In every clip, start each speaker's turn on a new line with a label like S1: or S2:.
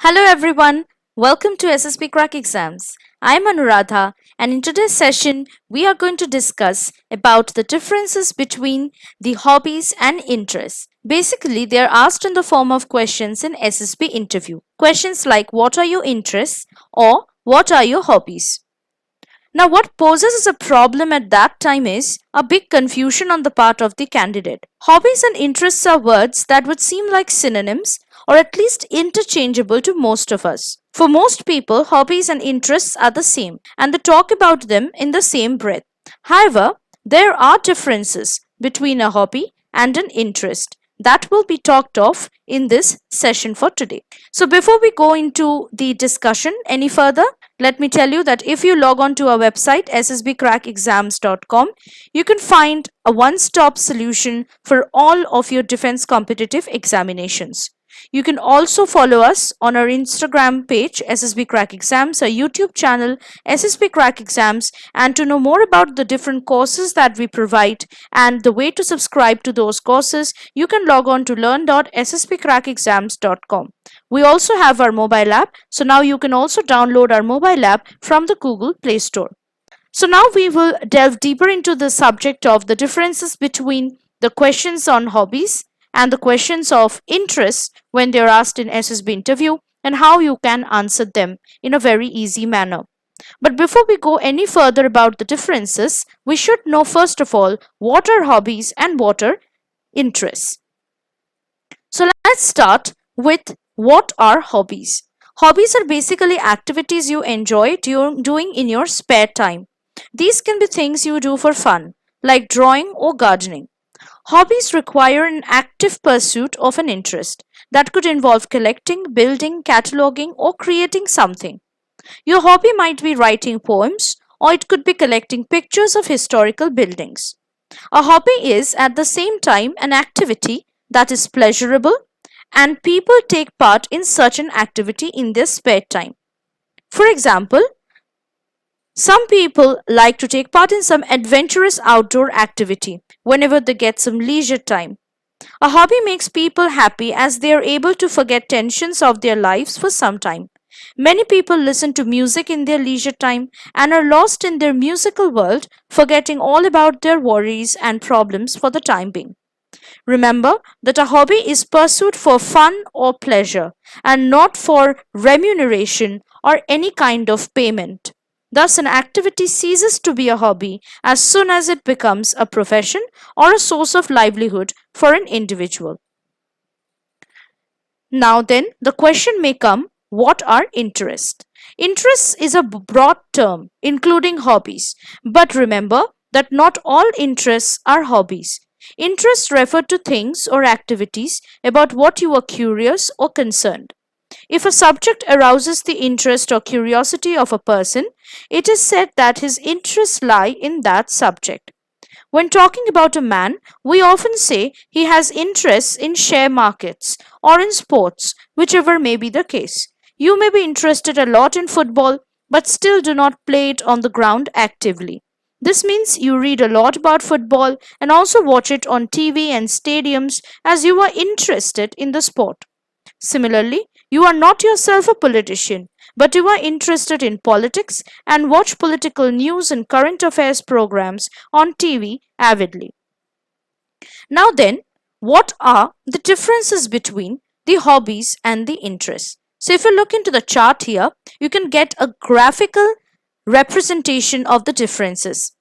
S1: Hello everyone, welcome to SSB Crack Exams. I'm Anuradha and in today's session we are going to discuss about the differences between the hobbies and interests. Basically, they are asked in the form of questions in SSB Interview. Questions like what are your interests or what are your hobbies? Now, what poses as a problem at that time is a big confusion on the part of the candidate. Hobbies and interests are words that would seem like synonyms or at least interchangeable to most of us. For most people, hobbies and interests are the same and they talk about them in the same breath. However, there are differences between a hobby and an interest that will be talked of in this session for today. So, before we go into the discussion any further, let me tell you that if you log on to our website ssbcrackexams.com, you can find a one-stop solution for all of your defense competitive examinations. You can also follow us on our Instagram page SSB Crack Exams, our YouTube channel SSB Crack Exams, and to know more about the different courses that we provide and the way to subscribe to those courses, you can log on to learn.ssbcrackexams.com. We also have our mobile app, so now you can also download our mobile app from the Google Play Store. So now we will delve deeper into the subject of the differences between the questions on hobbies and the questions of interest when they are asked in SSB interview and how you can answer them in a very easy manner. But before we go any further about the differences, we should know first of all what are hobbies and what are interests. So let's start with what are hobbies. Hobbies are basically activities you enjoy doing in your spare time. These can be things you do for fun, like drawing or gardening. Hobbies require an active pursuit of an interest that could involve collecting, building, cataloging, or creating something. Your hobby might be writing poems, or it could be collecting pictures of historical buildings. A hobby is at the same time an activity that is pleasurable, and people take part in such an activity in their spare time. For example, some people like to take part in some adventurous outdoor activity whenever they get some leisure time. A hobby makes people happy as they are able to forget tensions of their lives for some time. Many people listen to music in their leisure time and are lost in their musical world, forgetting all about their worries and problems for the time being. Remember that a hobby is pursued for fun or pleasure and not for remuneration or any kind of payment. Thus, an activity ceases to be a hobby as soon as it becomes a profession or a source of livelihood for an individual. Now, then, the question may come, what are interests? Interests is a broad term, including hobbies. But remember that not all interests are hobbies. Interests refer to things or activities about what you are curious or concerned. If a subject arouses the interest or curiosity of a person, it is said that his interests lie in that subject. When talking about a man, we often say he has interests in share markets or in sports, whichever may be the case. You may be interested a lot in football, but still do not play it on the ground actively. This means you read a lot about football and also watch it on TV and stadiums as you are interested in the sport. Similarly, you are not yourself a politician, but you are interested in politics and watch political news and current affairs programs on TV avidly. Now, then, what are the differences between the hobbies and the interests? So, if you look into the chart here, you can get a graphical representation of the differences.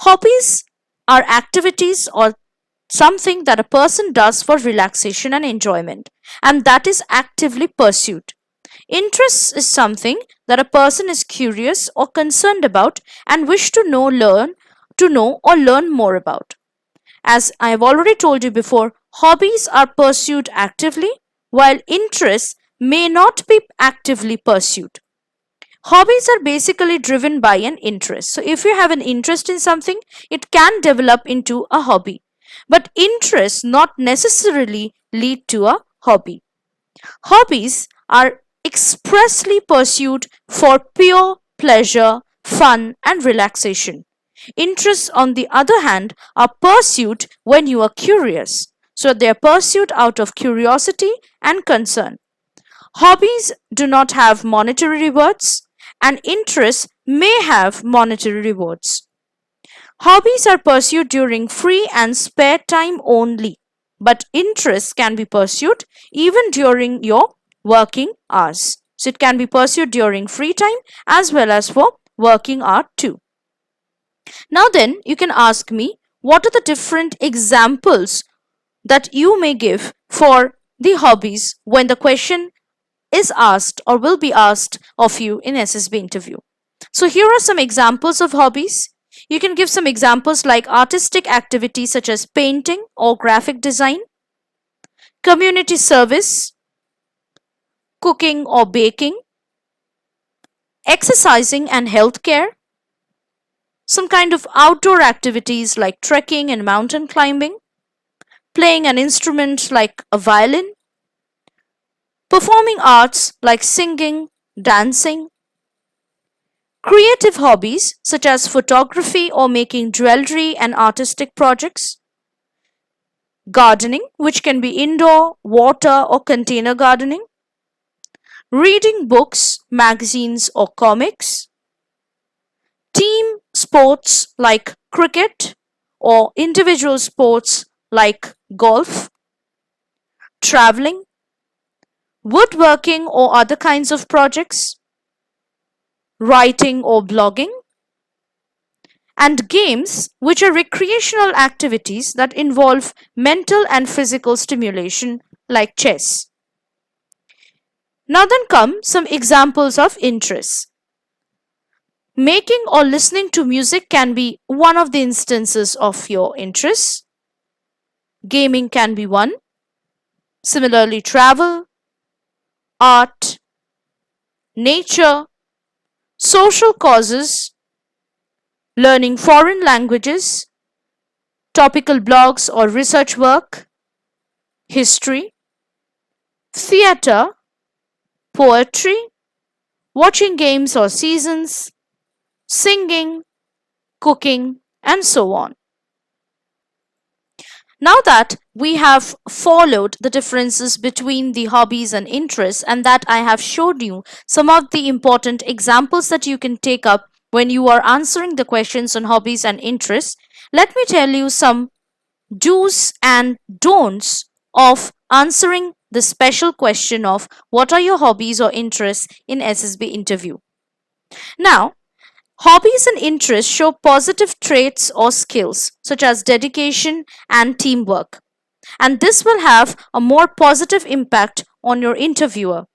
S1: Hobbies are activities or something that a person does for relaxation and enjoyment, and that is actively pursued. Interest is something that a person is curious or concerned about and wish to know or learn more about. As I have already told you before, hobbies are pursued actively, while interests may not be actively pursued. Hobbies are basically driven by an interest. So, if you have an interest in something, it can develop into a hobby. But interests not necessarily lead to a hobby. Hobbies are expressly pursued for pure pleasure, fun, and relaxation. Interests, on the other hand, are pursued when you are curious. So they are pursued out of curiosity and concern. Hobbies do not have monetary rewards, and interests may have monetary rewards. Hobbies are pursued during free and spare time only, but interests can be pursued even during your working hours. So it can be pursued during free time as well as for working hour too. Now then, you can ask me, what are the different examples that you may give for the hobbies when the question is asked or will be asked of you in SSB interview. So here are some examples of hobbies. You can give some examples like artistic activities such as painting or graphic design, community service, cooking or baking, exercising and healthcare, some kind of outdoor activities like trekking and mountain climbing, playing an instrument like a violin, performing arts like singing, dancing, creative hobbies such as photography or making jewelry and artistic projects, gardening, which can be indoor, water, or container gardening, reading books, magazines, or comics, team sports like cricket or individual sports like golf, traveling, woodworking or other kinds of projects, writing or blogging, and games, which are recreational activities that involve mental and physical stimulation like chess. Now then come some examples of interests. Making or listening to music can be one of the instances of your interests. Gaming can be one. Similarly, travel, art, nature, social causes, learning foreign languages, topical blogs or research work, history, theatre, poetry, watching games or seasons, singing, cooking, and so on. Now that we have followed the differences between the hobbies and interests, and that I have showed you some of the important examples that you can take up when you are answering the questions on hobbies and interests, let me tell you some do's and don'ts of answering the special question of what are your hobbies or interests in SSB interview. Now, hobbies and interests show positive traits or skills such as dedication and teamwork, and this will have a more positive impact on your interviewer.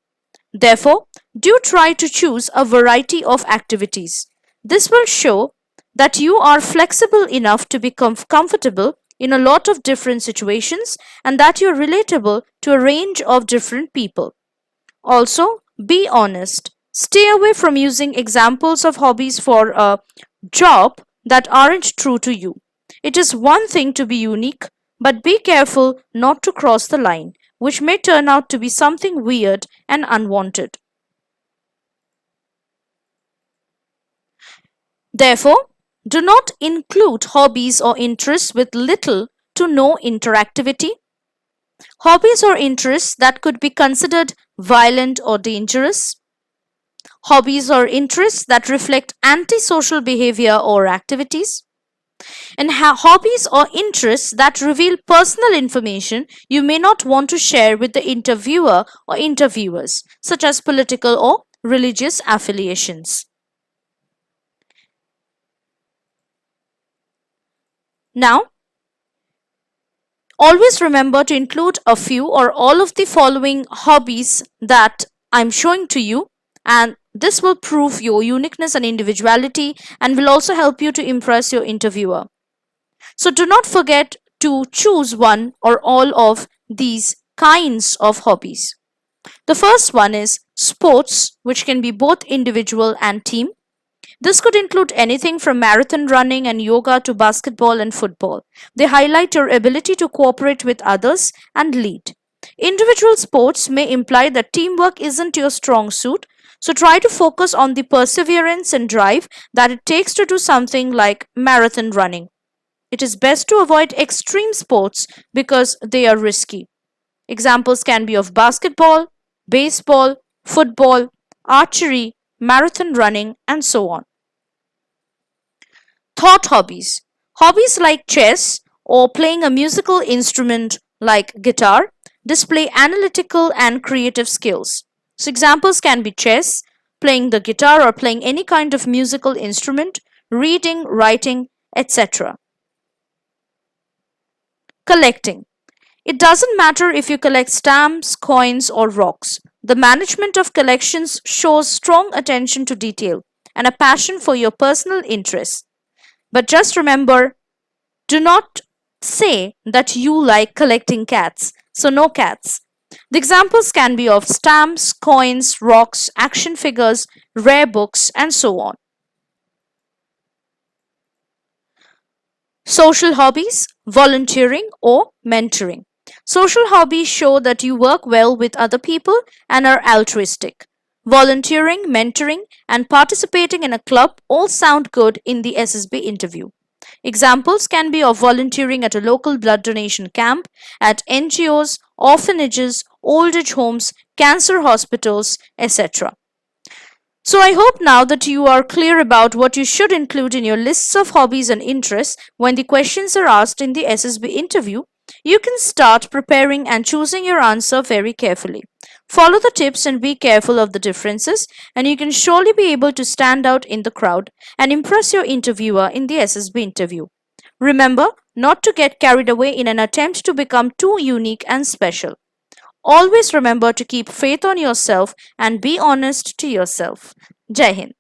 S1: Therefore, do try to choose a variety of activities. This will show that you are flexible enough to become comfortable in a lot of different situations and that you're relatable to a range of different people. Also, be honest. Stay away from using examples of hobbies for a job that aren't true to you. It is one thing to be unique, but be careful not to cross the line, which may turn out to be something weird and unwanted. Therefore, do not include hobbies or interests with little to no interactivity. Hobbies or interests that could be considered violent or dangerous. Hobbies or interests that reflect antisocial behavior or activities. And hobbies or interests that reveal personal information you may not want to share with the interviewer or interviewers, such as political or religious affiliations. Now, always remember to include a few or all of the following hobbies that I'm showing to you, and this will prove your uniqueness and individuality and will also help you to impress your interviewer. So do not forget to choose one or all of these kinds of hobbies. The first one is sports, which can be both individual and team. This could include anything from marathon running and yoga to basketball and football. They highlight your ability to cooperate with others and lead. Individual sports may imply that teamwork isn't your strong suit, so try to focus on the perseverance and drive that it takes to do something like marathon running. It is best to avoid extreme sports because they are risky. Examples can be of basketball, baseball, football, archery, marathon running, and so on. Thought hobbies. Hobbies like chess or playing a musical instrument like guitar display analytical and creative skills. So, examples can be chess, playing the guitar, or playing any kind of musical instrument, reading, writing, etc. Collecting. It doesn't matter if you collect stamps, coins, or rocks. The management of collections shows strong attention to detail and a passion for your personal interests. But just remember, do not say that you like collecting cats. So, no cats. The examples can be of stamps, coins, rocks, action figures, rare books, and so on. Social hobbies, volunteering, or mentoring. Social hobbies show that you work well with other people and are altruistic. Volunteering, mentoring, and participating in a club all sound good in the SSB interview. Examples can be of volunteering at a local blood donation camp, at NGOs, orphanages, old age homes, cancer hospitals, etc. So, I hope now that you are clear about what you should include in your lists of hobbies and interests when the questions are asked in the SSB interview. You can start preparing and choosing your answer very carefully. Follow the tips and be careful of the differences, and you can surely be able to stand out in the crowd and impress your interviewer in the SSB interview. Remember not to get carried away in an attempt to become too unique and special. Always remember to keep faith on yourself and be honest to yourself. Jai Hind.